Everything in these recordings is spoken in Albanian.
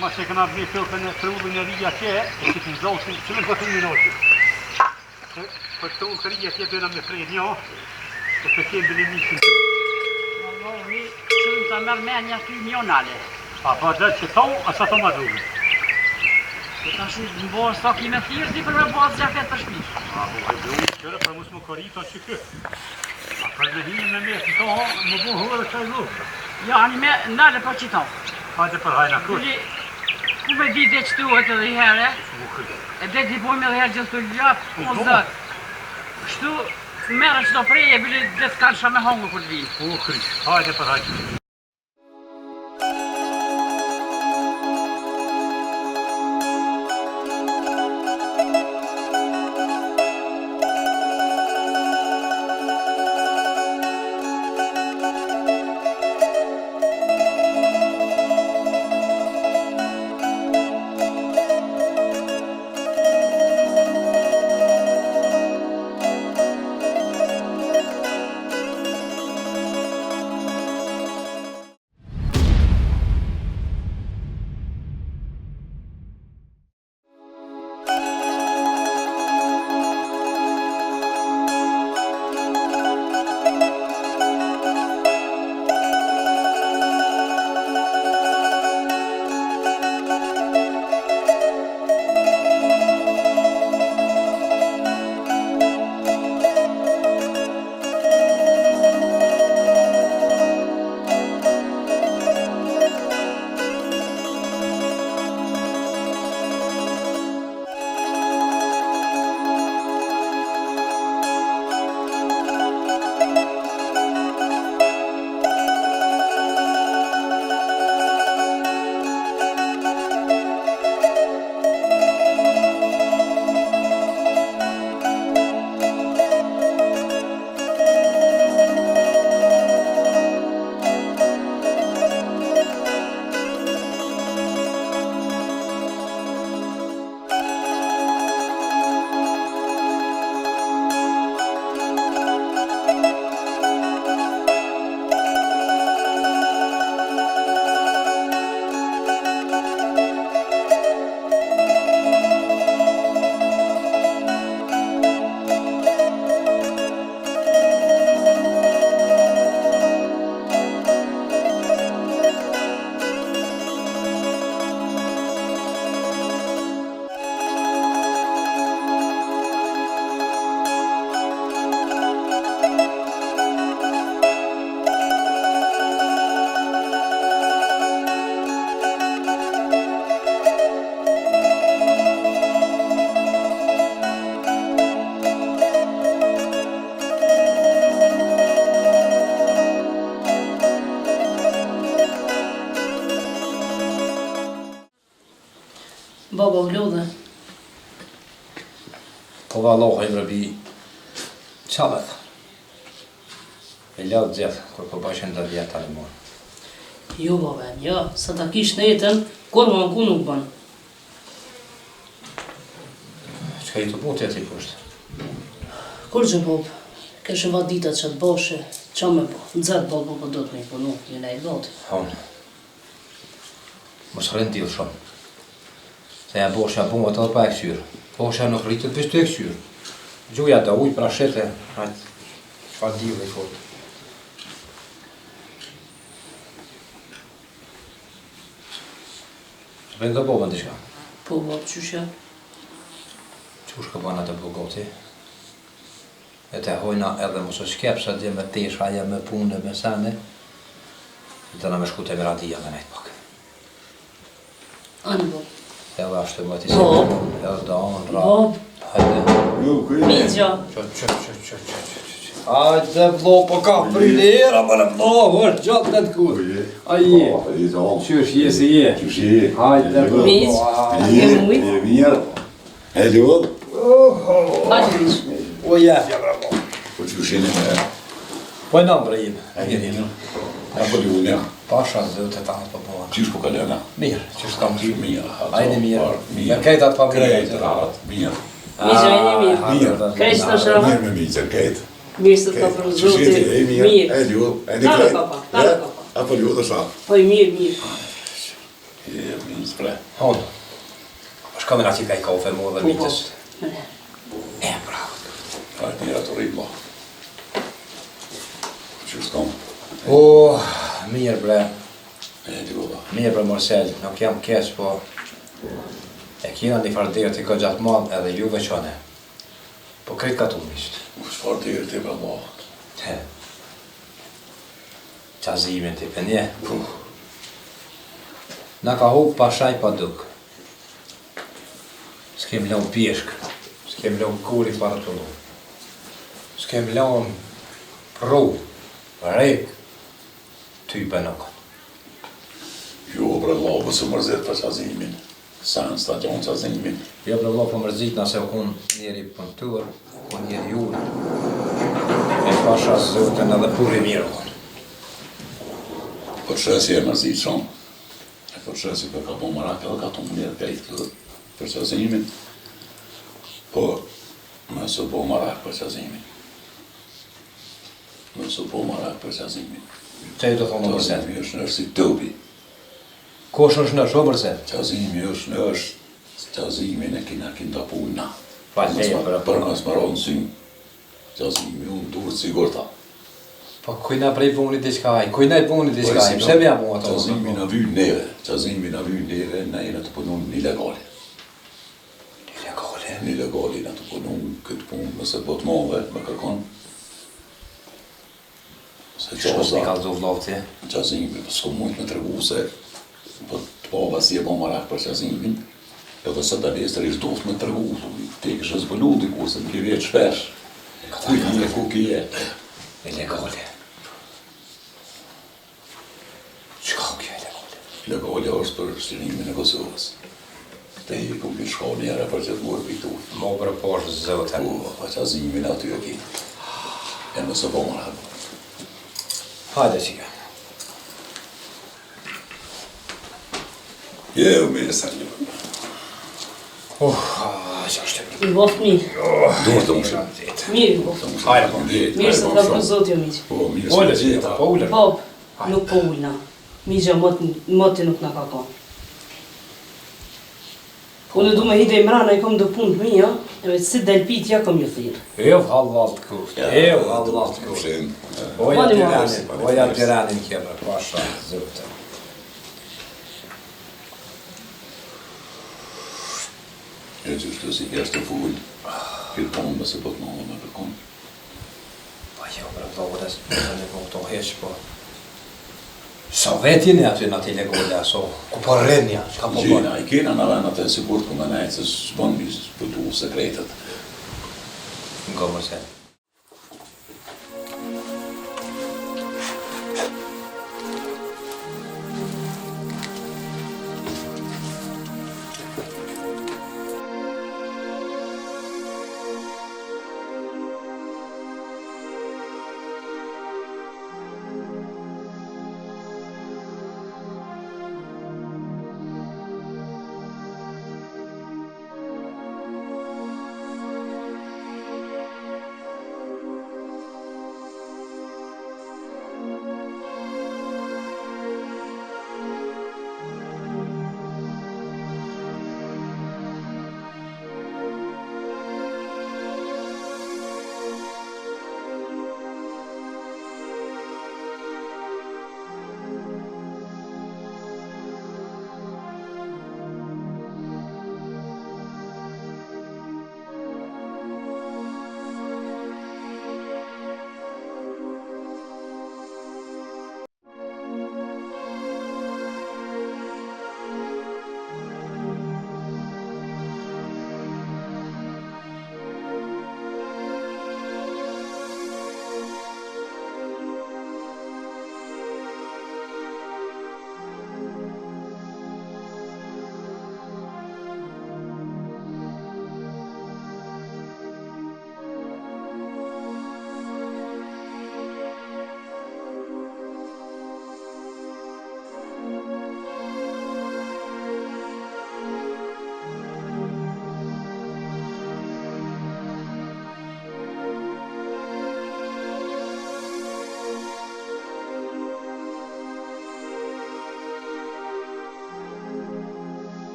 Ma që këna bëni filtën e trullin e rija tje, e që t'i zosin, që në gëtë minuti. Për trullin të rija tje dëna me prej një, e për kemë bëni misin të. Mi qëllëm të mërë menja ty milionale. A pa dhe që tau, asa të ma duhe. Të të shi në bërë sa kime thirë, si për me bërë zjafet për shpish. A bu e duhe qërë për musë më korito që kë. A për me hinë me me që to, më bu hërë dhe qaj luë. Ja, ani me nale për që tau. Hajde për hajna kërë. Ku me di dhe që të uhet edhe i herë, e dhe t'i pojmë edhe herë gjithë të ljapë, o zërë. Kështu merë që do prej e bili dhe të kanë me hongë për të vinë. O kërë, hajde për hajde. Baba u lodhe. Po vallohi më rëbi qabët. E latë gjithë, kur po bashën dhe vjetë tani morë. Jo, baba, jo, sa ta kish në jetën, kur më ku nuk banë. Qëka i të po të jetë i kushtë? Kur që bobë, kështë va ditat që të boshe, qa me po, nëzat bobë po do të me i punu, një ne i botë. Honë, mos rënë t'ilë shumë. Se ja bosha bunga të dhe pa e kësyrë. Bosha nuk rritët pës të e kësyrë. Gjuja da ujë pra shete, hajtë, fa d'ilë i fotë. Së bëjnë të bobën të shka? Po, bobë, qysha? Qush ka bana të bogoti? E te hojna edhe mos o shkepsa dhe me tesha, ja me punë, me sene. Dhe na me shku të Emiratia me nejtë pak. Anë, bobë. Edhe ashtu më t'i Po. edhe da anë, ra. Bobë. Hajde. Mizja. Qo. Hajde, vlo, po ka prilera, më në vlo, është gjatë në të kur. A je? Qysh je si je? Hajde, vlo. Miz. Ke mujtë? Mirë. E luat? Hajde, miz. O jefja, bravo. Po që shenë me... Po e nam, brejim. E një. E po luat, Pasha zëtë e tanë po bëha. Qysh po kalena? Mirë, qysh kam mirë. Mirë. Hajde mirë. Me kejt atë Krejt, pamirë. rahat, mirë. Mizja e një mirë. Mirë. Krejt në shra. Mirë me mizë, krejt. Mirë se të për zotit. E mirë. Mirë. E luat. E një Tale, krejt. papa, tale, papa. E po luat është. Po i mirë, mirë. Minns bre. Hon. Shka me nga që ka I kafe mu dhe mitës. Bravo. Ja, det är att ribba. Just kom. Mirë bre. Det går bra. Mirë bre Marcel, nuk jam keq, po e kina një fardirë të ka gjatë madh edhe juve qone. Po krejt ka tu misht. Çfarë det är bra. Qazimin të penje. Na ka hub pa shaj pa duk. S'kem lon pjeshk, s'kem lon kuri para të lu. S'kem lon pru, rek, ty benokon. Jo, bre, lava som mërzet për qazimin. Sen stadion qazimin. Jo bre vlla po mërzit nëse u kun njeri punëtur, kun njeri ullë. E pasha zotën edhe puri mirë kon. Po qësi e mërzit shumë. E po qësi për ka po marak edhe ka të mënirë kajtë këtë për qazimin. Po, me së po marak për qazimin. Me së po marak për qazimin. Që ju të thonë Marcel? Qazimi është nërë si tëbi. Kosh është në shumë Marcel? Qazimi është nërë, qazimin e kina kinda puna. Leje Për nësë maronë synë. Qazimi unë durë sigurta. Po kujna prej punit diçka aj, kujna I punit diçka aj, pse bja mua të Qazimi në vynë neve, qazimi në vynë neve, na jena të punun një legale. Legale? Një legale na të punun këtë punë, nëse po të move, me kërkon. Se Shkos mi kalzu vlovti? qazimi, s'ko mujt me tregu se, po të pova si e bo marak për qazimin, edhe se të lesër ishtë doft me tregu, te kështë zbëllu diku, se m'ke vjetë shpesh. Kujt një ku kje. Legale. Qka kjo legale? Legale është për shtirimin e Kosovës. Te I ku ki shko njëra për që të mërë piktu. Mo për poshë zotën. Pa qazimin aty e ki. E nëse po marak. Hajde qika. Jo, mirë sa një. Që është e I boft mirë. Dorë të mëshë. Mirë I boft. Hajde, po. Mirë se të ka zoti o miq. Po, mirë Ollë, sa gjitha. po ullër. Pop, nuk po ullna. Migja moti nuk na ka konë. Unë du me hide I mrana I kom do punë të mija, e si del pitja kom ju thirë. Jo hallat kuft, jo hallat kuft. Oja tiranin kjebër, pasha zotën. E që është të si kështë të full. Këtë punë mëse po të mëllë me përkon. Pa jo, bre, vlogëres, në po këto heq, po. Sa vetjeni aty në t'i legole, so, ku po rrenja, qka po bërë? Gjena, I kena në venat e sigurt ku me nejtë, se s'bën mi pëtu sekretet. Nga Marcel.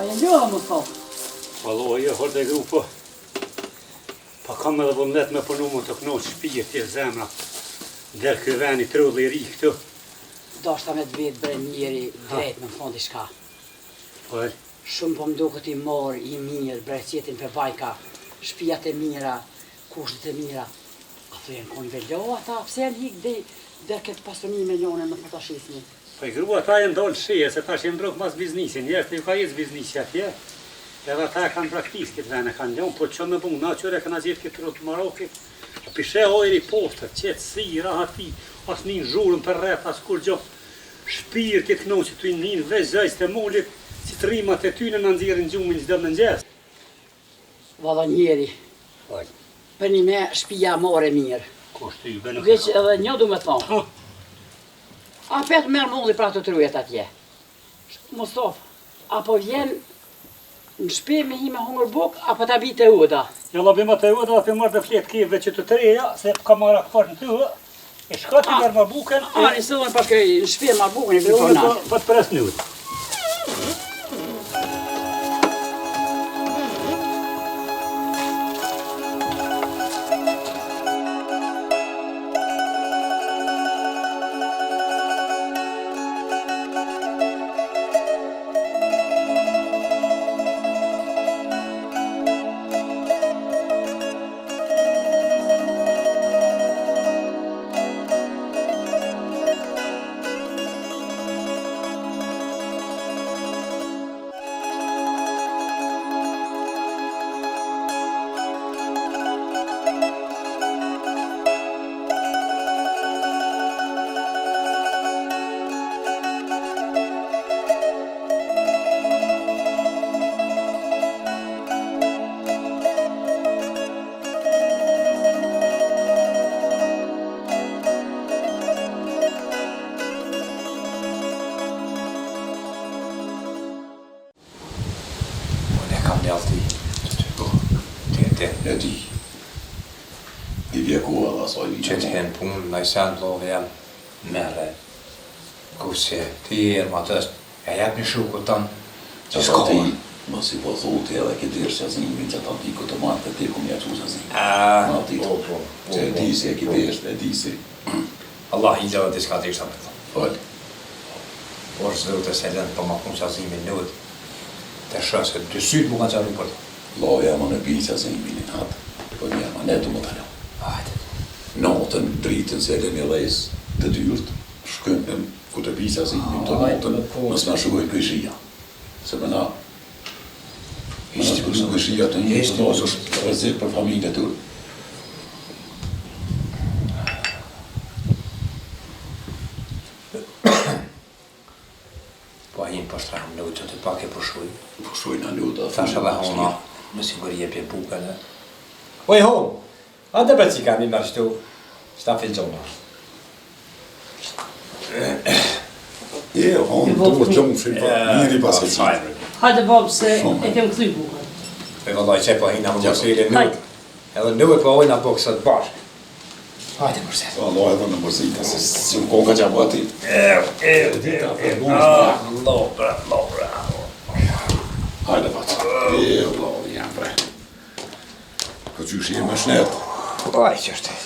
A e ljohë më thot. Valla, je hor dhe grupo. Pa kam edhe vullnet me punu më të knoq shpije tje zemra. Der kë veni trulli ri këtu. Do shta me të vetë bre njeri drejt në fondi shka. Po, Shumë po më duket i morë, i mirë, brecjetin për vajka, shpijat e mira, kushtet e mira. Ato jenë konë velo ata, pse janë hik dhe këtë pasoni milione në përtashisni. po i grua ta jenë dollë shije, se ta që jenë drogë mas biznisin, jeshtë ju ka jetë biznisi atje. Edhe ta kanë praktisë këtë vene, kanë ljonë, po që me bungë, na qëre kanë gjithë këtë rrëtë Marokit, pishe ojri postër, qëtë si, rahati, as një zhurën për rreth, as kur gjo, shpirë këtë knoqë që të një veç zëjës të mullit, si të rimat e ty në nëndzirin gjumin çdo mëngjes. Valla njeri, Oj, për një me shpija more mirë. kushtë ju bënë Veç edhe një du me thonë. A petë merë mulli pra të trujet atje. Mustof, apo vjen në shpi me hi me hungër buk, apo ta bite uda. Jo la bima të uda, të marrë dhe fletë keve që të treja, se ka marrë akëfar në ty, e shka të mërë ma buken, Ani së dhënë paske në shpi ma bukën e e unë vëtonat. pa të pres në udë. E di. I vjeku edhe asoj një Që të henë punë, në i sen të love jam mere. Kurse ti e më atës, ja jep një shuku tanë, që s'ka ti, më. mos i po thuti edhe ke dirë qazimin që ta diku të marrë të ti ku mja që qazimin. A, Që e di si e ki dirë, e di si. Allah i lëve të s'ka të ishta me të. Fal. Por së dhërë të selen për ma kun qazimin në udë, të shë se dy sytë mu kanë qaru për të. Loja më në pi qazimin i natë, po një ma ne të më të në. Hajde. Notën, dritën, se e një lejs të dyrt, shkëndën, ku të pi qazimin të notën, mos në shugoj këshia. Se më na, më në shugoj këshia të një të dosë, është rëzit për familje të urë. Po ahin për shtrahëm në ujtë të pak e përshuj. Përshuj në luta. Thash edhe hona, në siguri e pje bukën e. Oj hon, ande për cika mi mërë shtu, shta filgjona. Hon, të më qëmë shqipa, njëri pas e qitë. Hajde babë se e kem këthy bukën. Me vëllaj që po hina më mësiri në ujtë. Edhe në ujtë po ojna bukësat bashkë. Hajde mërset. Allah edhe në mërzita, se si më koka që abati. Lobra. Hajde batë. Allah, jam bre. Po që shi e më shnetë. Oj, që është.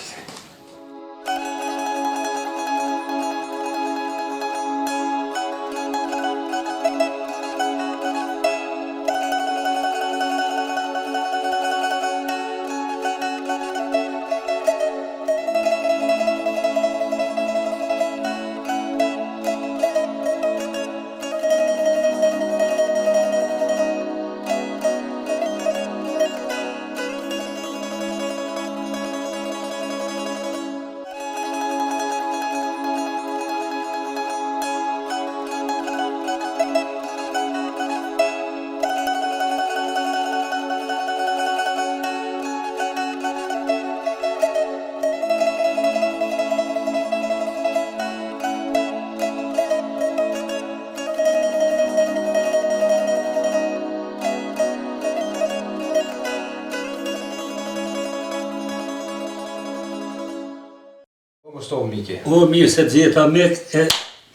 Po më shtohë miki. O, mirë se dzeta me e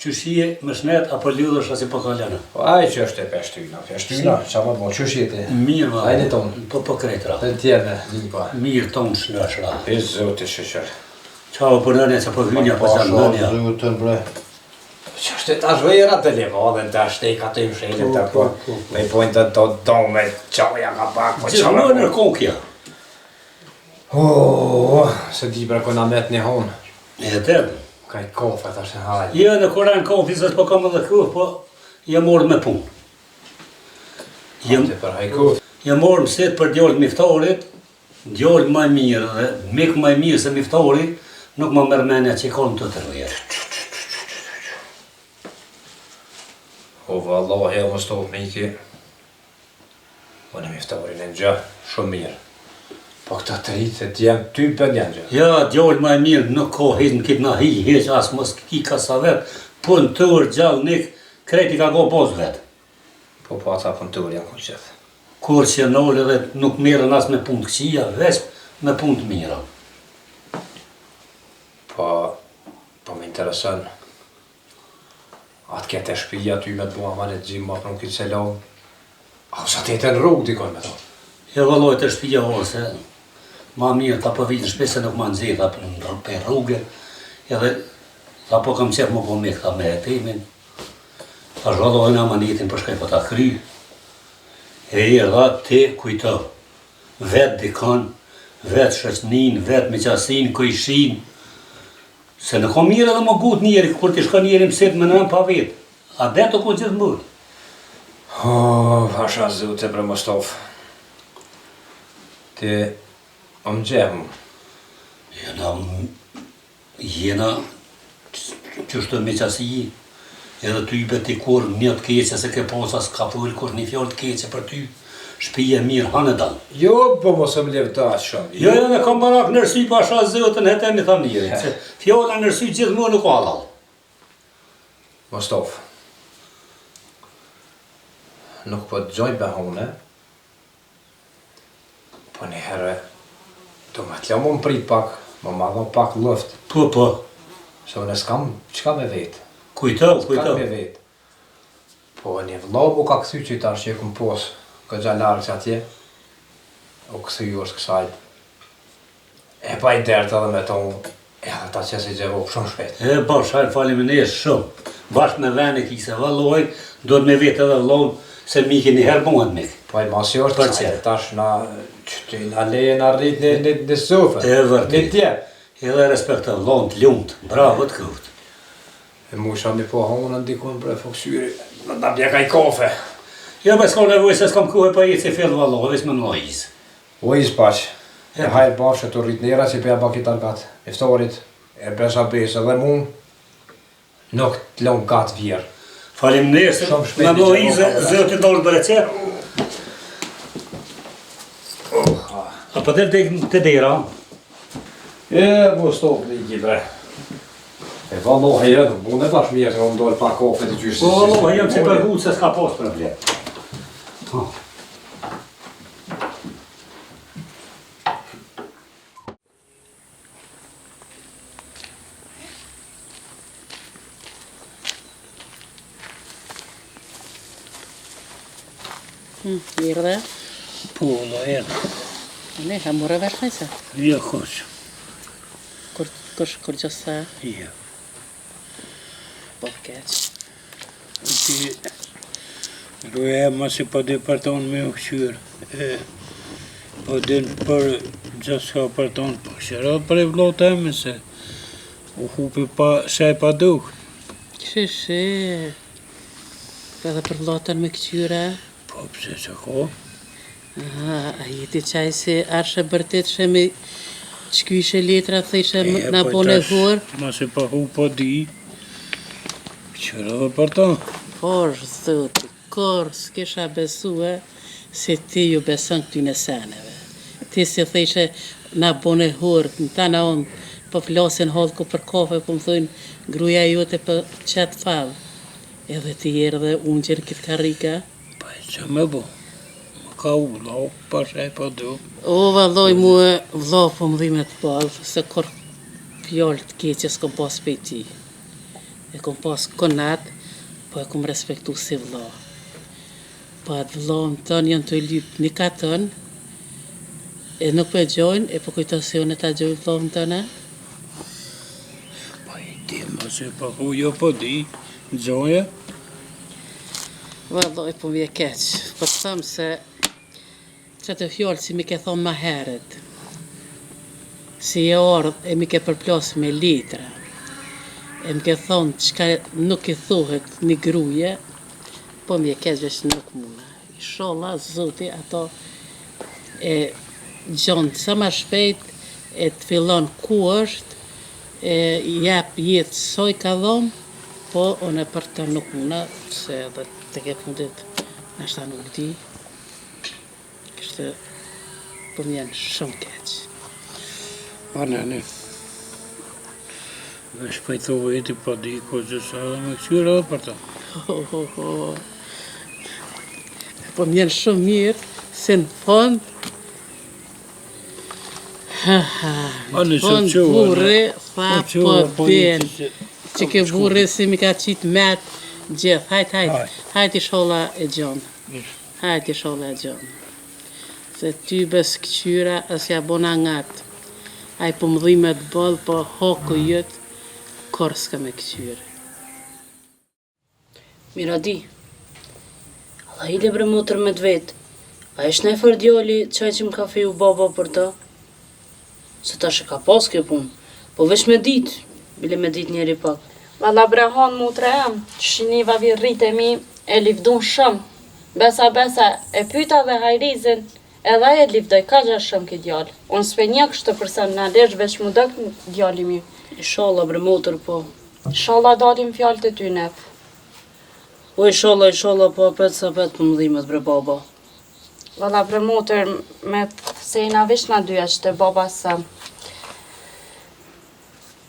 Qyshie më shnet apo lidhësh as i po kalënë? Po ai që është e peshtyna, qa më bo, qysh jeti? Mirë va. Hajde ton. Po kretra. Të tjene, një pa. Mirë ton shnëshra. E zote shëshër. Qao për nënja që po hynja po sa nënja. Zotën bre. Që është të zhvejra të levadhe, të shteka të imshelit të po. Me i pojnë të dome, qaja ka pak, po Gjithë më në kokja. Se di bre kona met një honë. E të. Ka i kofe të është hajë. Jo në koran kofi, se s'po kam edhe këf, po jam morë me punë. Ate për hajku. Jam morë mësit për djallë miftarit, djallë maj mirë dhe mikë maj mirë se miftari, nuk më mërmenja që i konë të të rëjerë. O vallahi e më stovë me i ki. Po në miftarin e në gjë, shumë mirë. Po këta të rritë, të jenë ty për janë gjë. Ja, djallë maj mirë nuk ko hitë në kitë në hi, heq asë mos ki ka sa vetë, pun të ur gjallë nik, kreti ka go boz vetë. Po ata pun të ur janë kënë qëtë. Kur që nëllë dhe nuk mirën asë me punë të këqia, veç me punë të mira. Po më interesën. Atë kete shpija ty me të bua ma në të gjimë, ma për në këtë se lau. A sa të jetë në rrugë dikon me to. E valloj të shpija ose, ma mirë ta po vitë në shpese nuk ma nëzita për rrugë, edhe ta po kam qef më po me këta me hetimin, ta zhvalloj nga manitin për shkaj po ta kry, e i rrda ti kujto, vetë dikon, vetë shëqnin, vetë me qasin, kujshin, se në ko mirë edhe më gut njeri, kur t'i shka njeri mësit me nëm pa vetë, a beto ku gjithë mërë. Vasha zute bre Mostov. Ti më gjemë. Jena qështë me qasi, edhe ty beti kur një të keqe se ke posa s'ka thull kur një fjallë të keqe për ty, shpije mirë hanë dalë. Jo, po mos më levda shumë. Jo, në kam barak nërsy pa asha zëtën hetemi tham njëri, se fjalla nërsy gjithë më nuk halal. Mostov. Nuk po të gjoj behone, po një herë, do me t'la më më prit pak, më madhon pak luft. Po. Se unë s'kam, qka me vetë? Kujto. S'kam me vetë. Po një vlau mu ka këthy që i tash që e këm posë, ka gja largë që atje, u këthy është kësaj. E pa i dertë edhe me tonë, edhe ta që se gjevo shumë shpet. E bashkë faleminderit shumë, bashkë me vene kise valloj, do të me vetë edhe vllon, se miki një herë bëhet mik. Po e masi është kësaj, tash na leje na rrit në sofë. E vërtet. Në tje. Edhe respekta vllon të lumt, bravo të këvët. E musha mi po honë ndikon bre foksyri, në da bje kaj kafe. Jo, me s'ka nevoj se s'kam kuhe pa jetë si fjellë valloj, veç me në izë. O izë paq, e hajrë bashkë të rrit nera që përja baki targat. Iftarit, e besa besë edhe mund, nuk t'lon gatë vjerë. Faleminderit se me në izë, zëti dollë bërëqe. Apo të dera? E, bu stop në i kibre. E vallohi edhe, bu në bash mirë se më ndojnë pa kafe të gjyshë. Po, vallohi, jam që përgu se s'ka pas problem. Mirë dhe? Po, lo erë. Ne, ha mora vesh nëjse? Jo, kosh. Kur gjësa? Jo. Po keq. Ti Ruja ma si po dhe parton me u këqyrë. Po dhe për gjithë ka parton, po këshera për e vlot e me se u hupi pa shaj pa duk. Shishe. Edhe për vlotën me këqyra? Po pëse që ko? A jeti qaj se arshe bërtet që me qkyshe letra thejshe na bone hor? Ma si pa hu po di, këshera dhe parton. Por, zoti, kur s'kisha besue se ti ju beson këty në seneve. Ti si thejshe na bone hor, në ta na onë, po flasin halku për kafe, po më thujnë gruja jote për qatë falë. Edhe ti jerë dhe unë gjerë këtë karika. Pa e që me bo, më ka u lau, pa shaj pa duk. O, valloj mua, vlla po më dhimet balë, se kur fjallë të keqe s'ko pas pe ti. e kom pas konat, po e kom respektu si vlla. Po atë vllon tën janë të lyp një katën, e nuk po e gjojnë, e po kujton se unë ta gjoj vllon tëne. Pa i di më se pa ku jo po di, gjoja. Valloj, po mi e keq. Po të thëmë se që të fjallë si mi ke thonë ma heret. Si e ardhë e mi ke përplasë me litra. E mi ke thonë qka nuk i thuhet një gruje, po mi e keq veç nuk muna. Inshallah, zoti ato e gjonë sa ma shpejt, e të fillon ku është, e jap jetë soj ka dhomë, po unë e për të nuk muna, se edhe të ke fundit nashta nuk di. Kështë po më janë shumë keq. Pa nene. Vesh pajto veti po di ko që sa dhe me kësyra dhe për ta. Po më janë shumë mirë, se në fond, Ani në fond që burri, tha po ben, që ke burri si mi ka qitë metë, gjithë, hajt i sholla e gjonë, hajt i sholla e gjonë. Se ty bes këqyra, asja bona ngatë, aj po më dhime të bëllë, po hoku jëtë, kor s'ka me këqyre. Miradi, a i le bre motër me të vetë, a ishtë ne fër djali qaj që më ka feju baba për ta? Se ta shë ka pas kjo punë, po veç me ditë, bile me ditë njeri pak. Valla brehon mutre em, shiniva virrit e mi, e livdun shumë. Besa, e pyta dhe hajrizin, edhe e livdoj ka gja shumë ki djallë. Unë s'pe një kështë përsa në lesh veç mu dëk djalli mi. Inshallah bre motër, po. Inshallah dalim fjallë të ty nep. O inshallah, po apet sa apet për mëdhimet bre baba. Valla bre motër, me se i na vish na dyja që të baba së.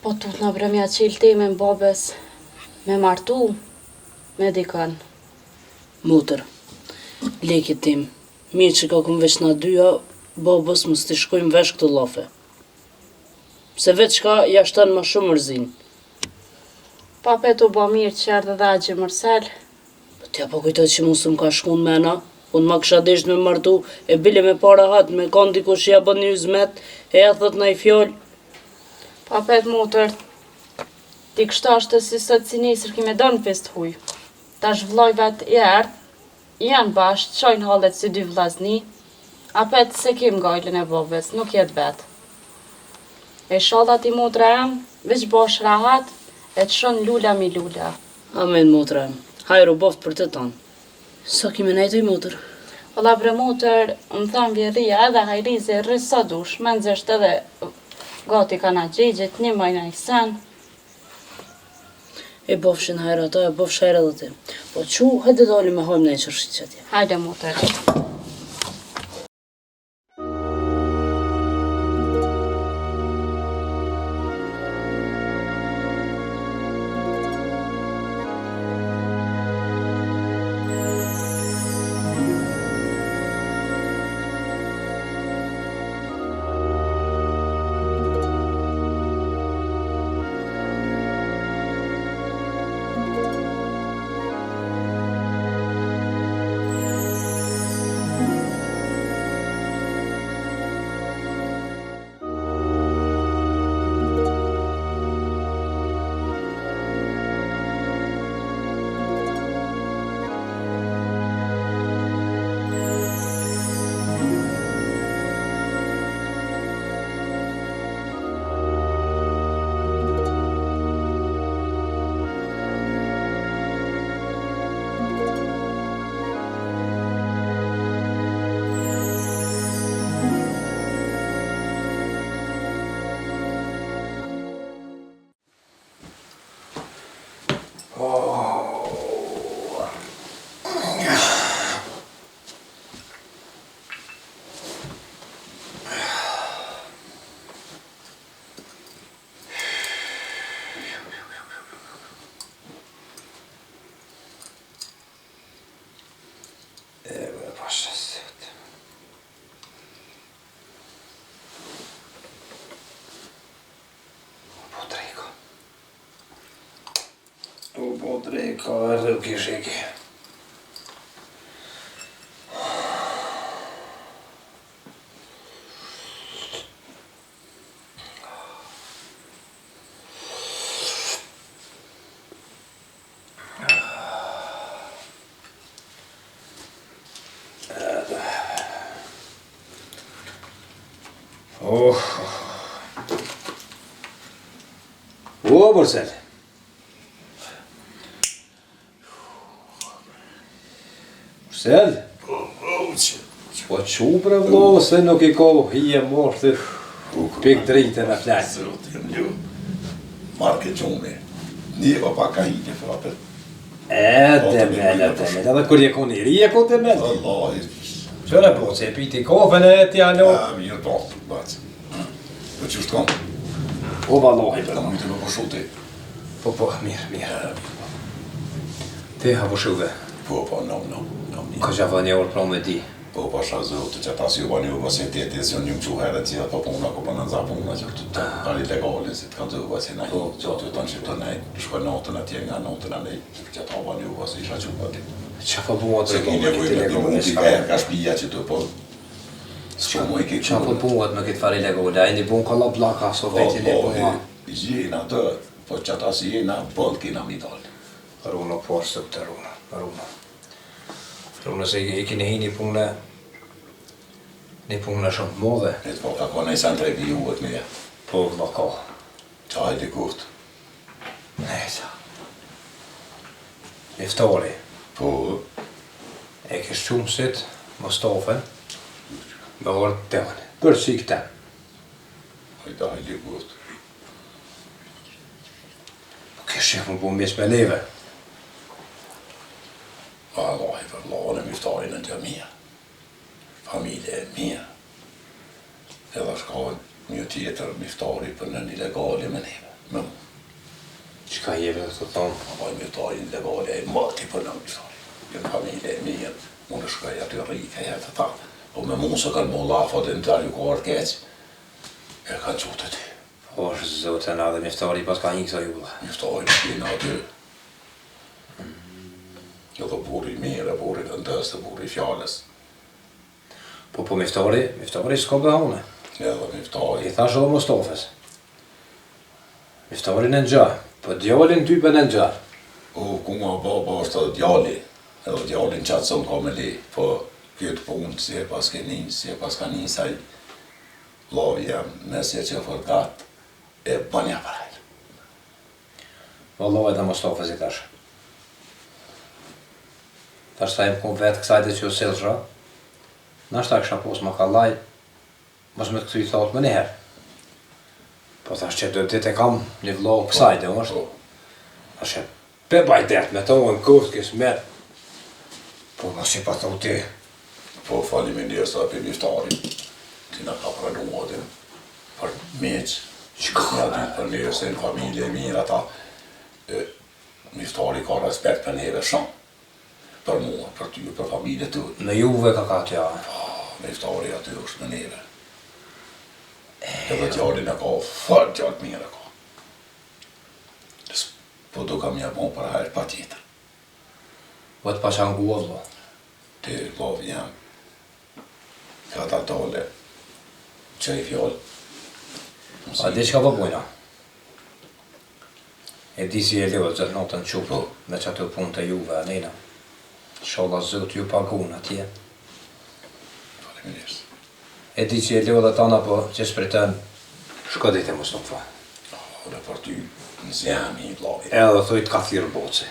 Po tut na bre mja qilë teme në babes, me martu, me dikan. Motër, lekit tim, mirë që ka kum veç na dyja, babës mës t'i shkojmë vesh këtë lafe. Se veç ka jashtan ma shumë mërzin. Pa petu bo mirë që erdhe dhe agje mërsel. Po t'ja po kujtoj që mu së më ka shkun mena, unë ma kësha desht me martu, e bile me para hat, me kanë dikush ja bën një zmet, e ja thot na i fjall. Pa pet motër, ti kështa është si sot si nesër kime do në fest huj. Tash vllojvet i erdh, janë bashkë, qojnë hallet si dy vllazni, a pet se kim gajlën e babes, nuk jet vet. E shalla ti motra em, veç bash rahat, e të shon lula mi lula. Amen, motra em. Hajru boft për të tonë. Sa kime nejtoj, motër? Valla bre motër, më thamë vjerria edhe hajrizi rrësa dush, me nëzësht edhe gati ka na gjegjit, një majna i sen. E bofshin hajra ta, e bofsh hajra dhe ti. Po qu, hajde dali me hojmë në e qërshit që tje. Hajde motër. Modre ka rëgjesheki. Borsel. Borsel? Po qupre vlo, se nuk I ko hije mortë pik drejte në flasë. Marke gjone, njeva pa ka hije frapet. Temel, edhe kur je kon I ri, je kon temel. Allah, Qëre po, se piti kofën e tja lo. mirë po, bac. Po që shtë kom? O valohi. Të më të më përshuti. Po, mirë. Ti ha përshuve. Po, nom. Ka që avë një orë pra me di. Po, pasha zotë që ta si u bani u vasiteti, si unë një që herë të po puna, ku për në nëza puna, që këtë të kari legalin, si të kanë zë u vasi na hi, që të të në që të nejtë, shkoj notën atje nga notën a nejtë, që ta bani u vasi isha që u bati. Qa fa buat Se ki nevoj me t'i mundi ka herë ka shpija që të po, s'ka mu I ki Qa fa buat me këtë fari legale, a indi bun ka la blaka, so veti le bua. Jena të, po që ata si jena, bëll kina mi dalë. Runa poshtë të runa. Runa se I kini hi një punë shumë modhe. E të po ka kone I sen trebi juhet me ja. Po vla ka. Qa hajde kurt. Nesa. Miftari. Po, E kish qumësit, Mustafen, me orë të temën. Për si këta. hajde kurt. Po kish që më bu mes me leve. Allah I përlohën e miftarin në gjamia. Familje e mia. Edhe shka një tjetër miftari për në ilegali me neve. Me mu. Qka jeve të thonë? Ama I miftari ilegali e mati për në miftari. Në familje e mia. Unë shkaj aty rrike e të ta. Po me mu se kanë mu lafat e në tërë ju kohër keq. E kanë qote ti. Po është zotën edhe miftari pas ka një kësa julla. Miftari në kina aty. Edhe buri mire, buri të ndës të buri fjales. Po miftari s'ka behone. Edhe miftari. I thash edhe Mustafes. Miftari në nxarë, po djallin ty për në nxarë. O, ku nga baba është edhe djalli. Edhe djallin qatë së më ka me li. Po, këtë punë, si e pas ka nisaj. Lavi jam, nësje që fërgat, e banja parajl. Vallah edhe Mustafes I thash. Tash ta jem kom vetë kësajte që o selëshra. Nashta kësha pos ma kallaj, mos me të këtu I thot më njëherë. Po thash që do të kam një vlogë kësajte, është. Thash që pe bajdet me to në kërët kësë merë. Po mos I pa thot ti. Po, falim I njërë sa për miftarin. Ti nga ka pranu atë për meq. Nga dy për njërë se në familje e mirë ata. Miftari ka respekt për neve shumë. Për mua, për ty, për familje të. Në juve ka ka tja. Miftari aty është në neve. Edhe djallin e ka, farë gjallë mirë e ka. Po do kam ja bon për herë pa tjetër. Po të pasha ngu vlo. Ti lovi jam. Ka ta dole. Që I fjallë. A di që ka përbujna? E di si e leo zërë notën qupë me që atë punë të juve anina. Sholla zot ju pagun atje. Faleminderit. E di që e leo dhe tana po që spritën shko dite Mustafa. Dhe për ty në zjami I lovi. Edhe thujt ka thirë boce.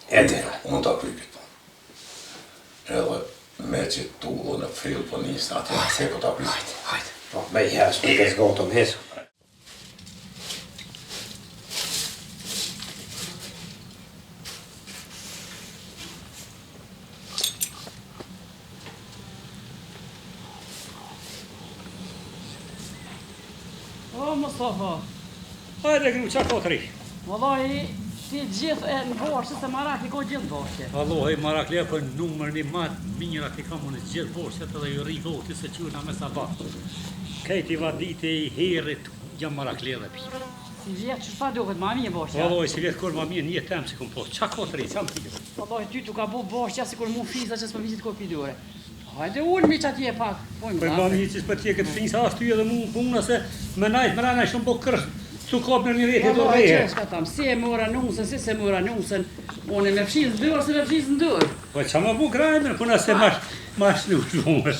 E di. Unë ta kryj këtë punë. Edhe me që tu dhe në fill për njësë atje, se ko ta kryj. Hajde. Po, me I hes, me des gotëm hes. O, Mustafa, hajde gru qa kotri. Wallahi, ti gjithë e në borshë, se marak I ko gjithë borshë. Allahi marakle për numër një matë mira ti kam unë gjithë borshet edhe ju rivoti se quna me sabat. Kajti vadite I herit jam marakle dhe pi. Si vjetë që shpa duhet, ma mirë boshja. Valloj, si vjetë kur ma mirë një temë që kom po. Qa ka të rejtë, qa më tjë? Valloj, ty tu ka bo boshja si kur mu fisa që s'pa visit kur pidure. Hajde unë mi që atje pak. Për ma një që s'pa tje këtë fisa ashtu ty edhe mu puna se me najtë më rana shumë po kërsh. Su kap në një vete do Valloj, reje. që shka tam, si e mora nusën, si se mora nusën. Unë me fshiz në dërë, se me fshiz në dërë. Po qa ma bu grajmer, puna se mash në ushlumë.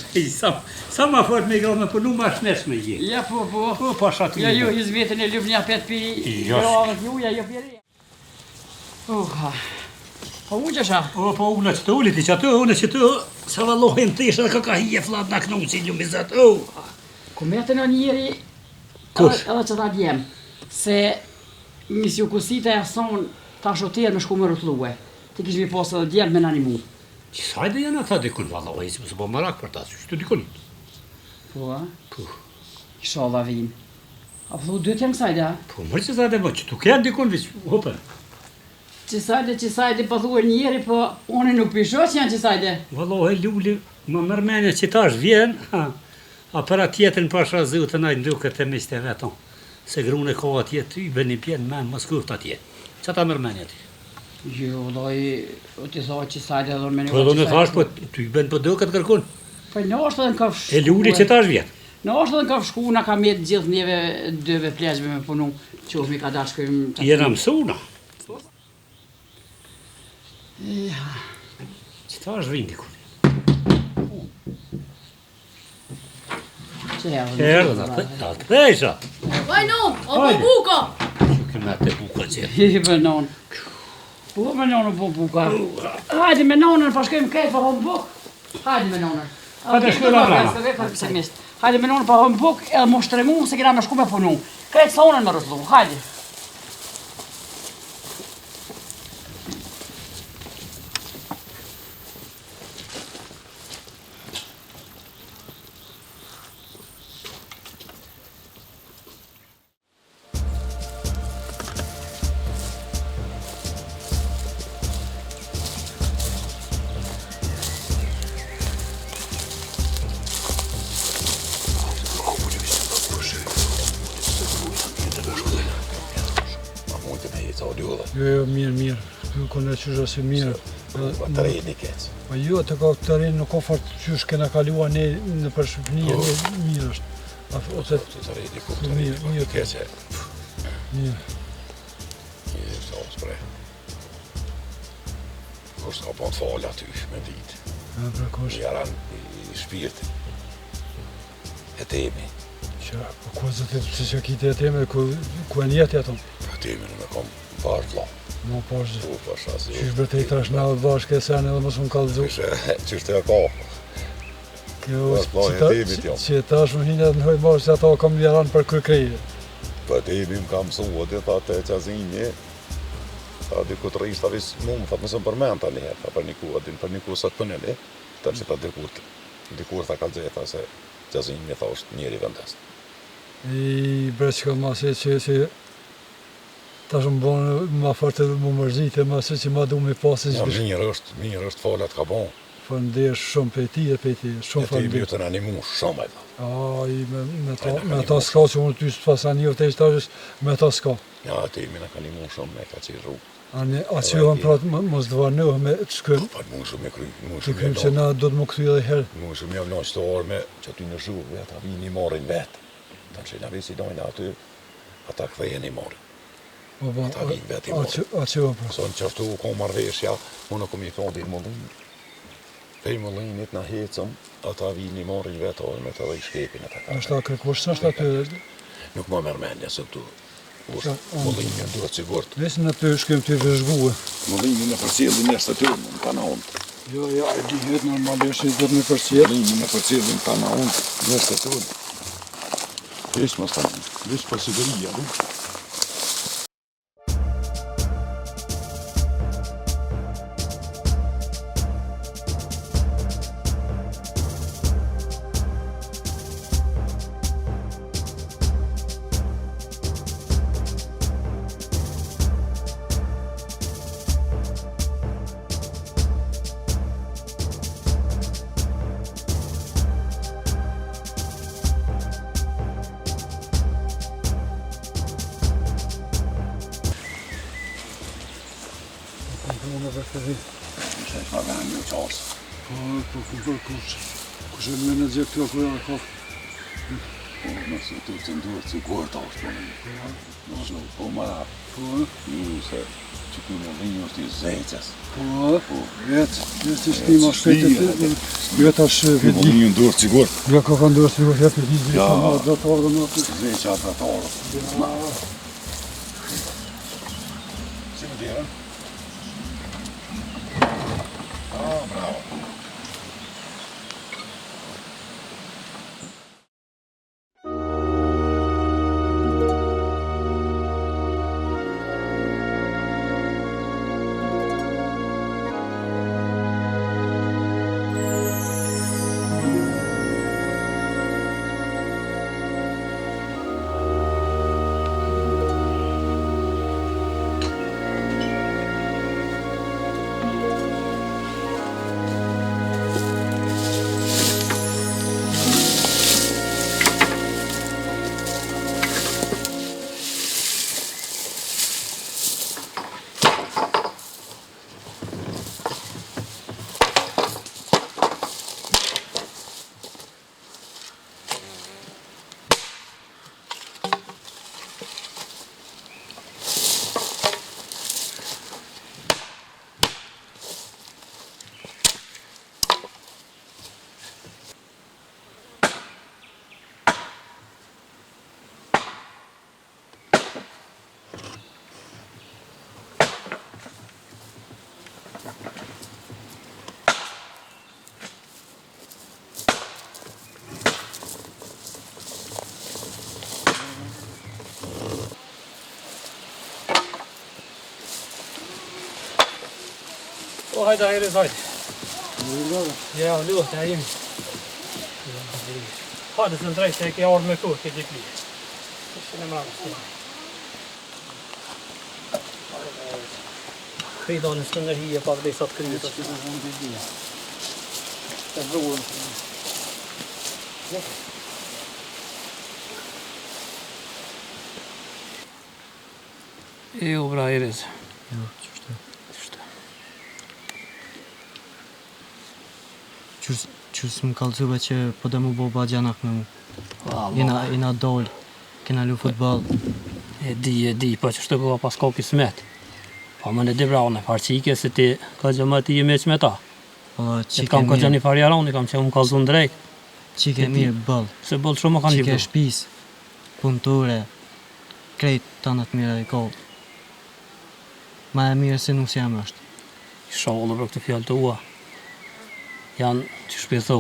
Sa ma fort me grajmer, punu mash nesh me je. Ja, po. Po pasha ty. Ja, ju, hizmetin e ljup një apet pi gravët juja, jo pjeri. Po unë që sha? O, po unë që të ullit i që atë, unë që të, sa vallohin të ishe dhe ka hije flat në aknu si një mizat, Ku metën në njeri, Kush? edhe që ta djem, se misju kusita e son ta shoterë me shku më rëtluhe. Ti kish mi posë edhe djem me në animu. Qësajde janë ata dikun vallohin, si mësë po marak për ta, që të dikun. Po, a? Po, Ishala vim. A po dytë janë kësajde, a? po mërë që zade, po që tu kenë dikun, vish, hope. Qësajde, po thuhe njeri, po unë nuk pisho që janë qësajde. Vallohin lulli, më mërmenja që tash vjen, a për atjetën pasha zëu të najtë nduket e miste veton. Se grune ka atje ty, bëni pjenë men, më skuft atje. Qa ta mërmenja ti? Jo, doj, o ti thoi qësajde edhe me një Po edhe në thash, po ty bënë po do këtë kërkun. Po në është edhe në ka fshku. E lulli që tash vjen. Në është edhe në ka fshku, na ka mjetë gjithë njeve dëve plezhve me punu. Qof mi ka dashkëm... Jena mësuna. Ja, Që tash vjen dikun. që Erdhe, ta të thejsha. Vajnon, o po Hajde. buka! Që këmë atë buka që. I bënon. Po me nonë po buka. Hajde me nonën, pa shkojmë këtë pa hom buk. Hajde me nonën. Hajde, shkoj la brama. Hajde me nonën pa hom buk, edhe mu shtremu se kena me shku me punu. Këtë sonën me rëzlu, hajde. Jo, mirë. Ju kënë qështë ose mirë. Të rejni kec. Po jo, të ka të rinë nuk ka fort qysh kena kalua ne në për Shqipënia, ne mirë është. Ose Të rejni ku të mirë, kece. mirë. Një sa spre. Kur s'ka po të falë aty me ditë. Ja, pra kosh, Jaran i shpirti. E temi. që, po ku zë të që kite e teme, ku e njeti ato? E temi në me kom parë vla. Ma pashë, Tu pasha si. qysh bërtej tash na bashkë e sen edhe mos më kallëzu. Qështë e ka. Kjo, Pas plajnë e temit, jo. që tash më hinë edhe në hojtë bashkë se ato kam jaran për kërkrejë. Po temi më kam mësua dhe tha të qazinje. Tha diku të rrisht, tha vis mu më, tha të mësëm përmen ta njëherë, tha për një ku, adin për një ku sa të pënele, ta që tha dikur tha kalëgje, tha se qazinje, tha është njeri vendes. I breqka ma se që tash më bonë ma fort edhe më mërzite, ma se që ma du me pasë Ja, që mirë është falat ka bon. fërndesh shumë për ti e për ti, shumë E temi fërndesh. ju të në animu shumë e tha. Ai, me ta s'ka që unë ty së pasan një të ishtarës, me ta s'ka. Ja, temi në ka animu shumë, me ka qirë rrugë. A që johan pratë mos dëvarnohë me të shkën, Pa mu shumë e kry, mu të shumë krymë e që lo. na do të më këthy edhe herë. Mu shumë javë në qëtë me që ty në zhurë, vetë, a vini marrin vetë. Ta që në visi dojnë aty, ata këthejen i marrin. Ata vinë vetë i marrin. A që johan pratë. So në qërtu u kom marrveshja, unë kom i thonë dhe i mëllinë. Pej mëllinit në hecëm, ata vini marrin vetë, me të dhe i shkepin e të ka. Ashtë ta kërkush, ashtë aty, Nuk më mërmenja se këtu. Mëllinja duhet sigurt. nesë në të shkëm të vëzhguë. Mëllinja në përcjellin njështë të tyrë, në kana unë. Jo, ja, e di jetë normalisht, do të me përcjellë. Mëllinja në përcjellin kana unë, njështë të tyrë. Vesh më stanë, vesh për siguria, du. Në shesh në vend një qasë. Po, kush e menaxher këto ku janë ka. Po, nëse të ndurë që kur të ashtë nëse po mara. Po, Ju se që ku në vinjë është i zejqës. po, vetë shtima shtetet, vetë është Po vinjë ndurë që kur. ja ka ndosur sigur jetë vizë, Ja. do të ardhë më. Zejqa atratarë. Si më dira? Bravo. O, hajde, hajde. Ja, luat, här jemi. Hajde së në drejtë e ke ardhë me kohë, ke gjikli. Kështë në mërë. Këj dalën së në hije, pa vlej sa të kryet. Të vrurën. Jo, bra, Iris. Qësë më kalëzuve që po dhe mu bo ba gjanak me mu. Jena dollë, kena lu futbol. E di, po që shtë bëva pas ka kismet. Pa më në di brane, farqike se ti ka gjëma ti jemi që me ta. Që kam ka gjëni farjaroni, kam që më ka zunë drejt. Qike mirë bëllë. Se bëllë shumë më kanë Qike libru. shpis, punëtore, krejt tanët mire e kohë. Ma e mirë se nuk si jam është. Shalë për këtë fjallë të ua. Janë që shpithu.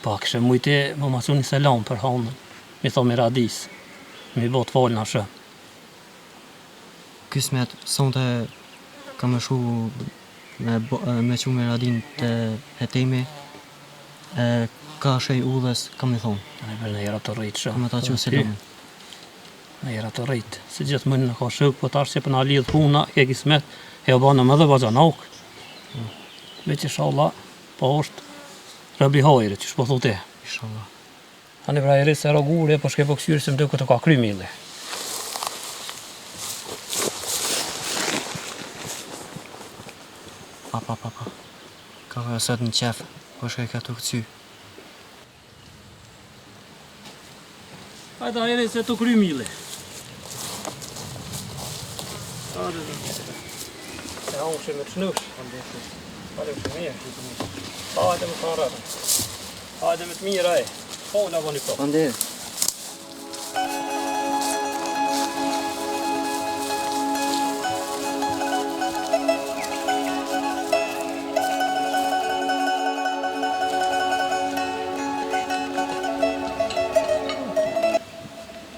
Pa kështë mujti më masu një selam për hanën. Mi thomi radis. Mi bot falë në shë. Kësmet, sonte kam e shu me që me radin të hetemi. Ka shej udhes, kam i thonë. Në bërë në jera të rritë shë. Kam e ta që selam. Në jera të rritë. Se gjithë mënë në ka shëk, po tash që për në lidhë puna, ke kismet, e o banë më dhe bajanok. Veç inshallah, po është rëbi hajre, që shpo thote. Inshallah. Ani pra e se rogure, po shke po kësyrë se më dhe këtë ka kry mille. Pa. Ka vërësat në qef, po shke ka të këcy. Hajda ere se të kry mille. Se hangë me të shnush. Hajde më të mirë. Hajde më të rrëve. Hajde më të mirë e. Hola vë një po. Andere.